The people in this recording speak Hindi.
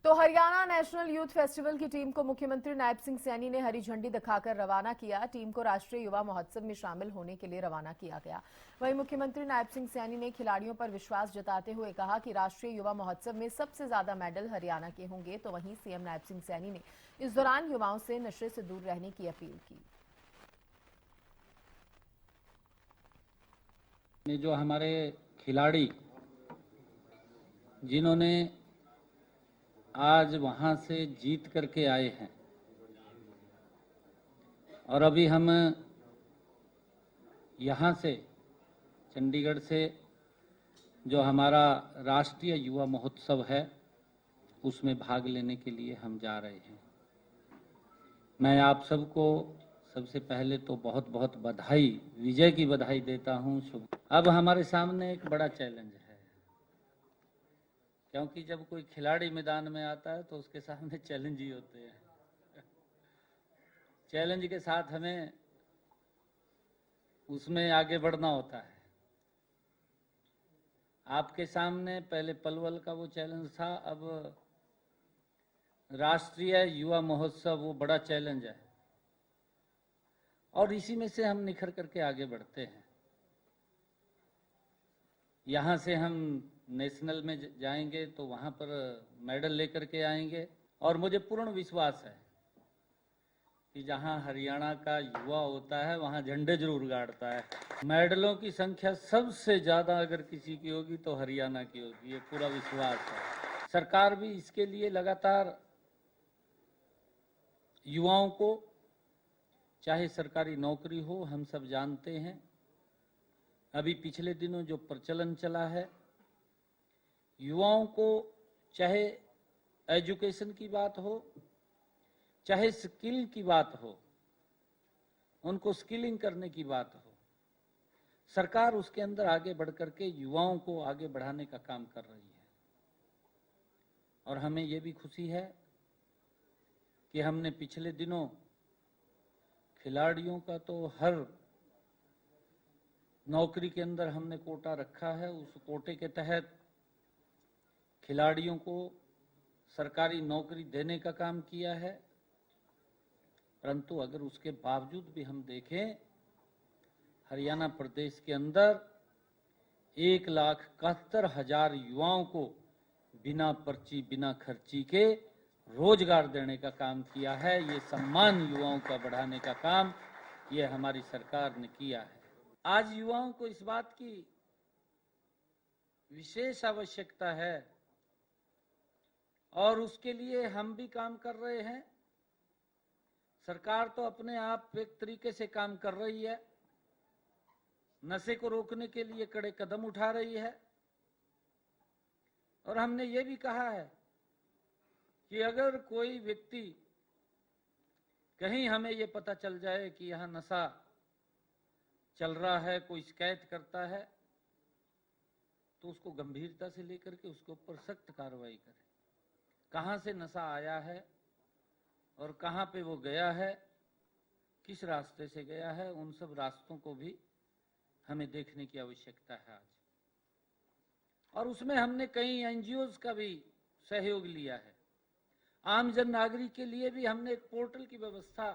तो हरियाणा नेशनल यूथ फेस्टिवल की टीम को मुख्यमंत्री नायब सिंह सैनी ने हरी झंडी दिखाकर रवाना किया। टीम को राष्ट्रीय युवा महोत्सव में शामिल होने के लिए रवाना किया गया। वहीं मुख्यमंत्री नायब सिंह सैनी ने खिलाड़ियों पर विश्वास जताते हुए कहा कि राष्ट्रीय युवा महोत्सव में सबसे ज्यादा मेडल हरियाणा के होंगे। तो वहीं सीएम नायब सिंह सैनी ने इस दौरान युवाओं से नशे से दूर रहने की अपील की। जो हमारे खिलाड़ी जिन्होंने आज वहां से जीत करके आए हैं और अभी हम यहां से चंडीगढ़ से जो हमारा राष्ट्रीय युवा महोत्सव है उसमें भाग लेने के लिए हम जा रहे हैं। मैं आप सबको सबसे पहले तो बहुत बहुत बधाई, विजय की बधाई देता हूं। शुभ। अब हमारे सामने एक बड़ा चैलेंज है, क्योंकि जब कोई खिलाड़ी मैदान में आता है तो उसके सामने चैलेंज ही होते हैं। चैलेंज के साथ हमें उसमें आगे बढ़ना होता है। आपके सामने पहले पलवल का वो चैलेंज था, अब राष्ट्रीय युवा महोत्सव वो बड़ा चैलेंज है और इसी में से हम निखर करके आगे बढ़ते हैं। यहाँ से हम नेशनल में जाएंगे तो वहाँ पर मेडल लेकर के आएंगे और मुझे पूर्ण विश्वास है कि जहाँ हरियाणा का युवा होता है वहाँ झंडे जरूर गाड़ता है। मेडलों की संख्या सबसे ज़्यादा अगर किसी की होगी तो हरियाणा की होगी, ये पूरा विश्वास है। सरकार भी इसके लिए लगातार युवाओं को, चाहे सरकारी नौकरी हो, हम सब जानते हैं अभी पिछले दिनों जो प्रचलन चला है, युवाओं को चाहे एजुकेशन की बात हो, चाहे स्किल की बात हो, उनको स्किलिंग करने की बात हो, सरकार उसके अंदर आगे बढ़ करके युवाओं को आगे बढ़ाने का काम कर रही है। और हमें ये भी खुशी है कि हमने पिछले दिनों खिलाड़ियों का तो हर नौकरी के अंदर हमने कोटा रखा है। उस कोटे के तहत खिलाड़ियों को सरकारी नौकरी देने का काम किया है। परंतु अगर उसके बावजूद भी हम देखें, हरियाणा प्रदेश के अंदर 1,71,000 युवाओं को बिना पर्ची, बिना खर्ची के रोजगार देने का काम किया है। ये सम्मान युवाओं का बढ़ाने का काम ये हमारी सरकार ने किया है। आज युवाओं को इस बात की विशेष आवश्यकता है और उसके लिए हम भी काम कर रहे हैं। सरकार तो अपने आप एक तरीके से काम कर रही है, नशे को रोकने के लिए कड़े कदम उठा रही है। और हमने ये भी कहा है कि अगर कोई व्यक्ति कहीं हमें ये पता चल जाए कि यहां नशा चल रहा है, कोई शिकायत करता है, तो उसको गंभीरता से लेकर के उसके ऊपर सख्त कार्रवाई करें। कहां से नशा आया है और कहां पे वो गया है, किस रास्ते से गया है, उन सब रास्तों को भी हमें देखने की आवश्यकता है आज। और उसमें हमने कई एनजीओज का भी सहयोग लिया है। आम जन नागरिक के लिए भी हमने एक पोर्टल की व्यवस्था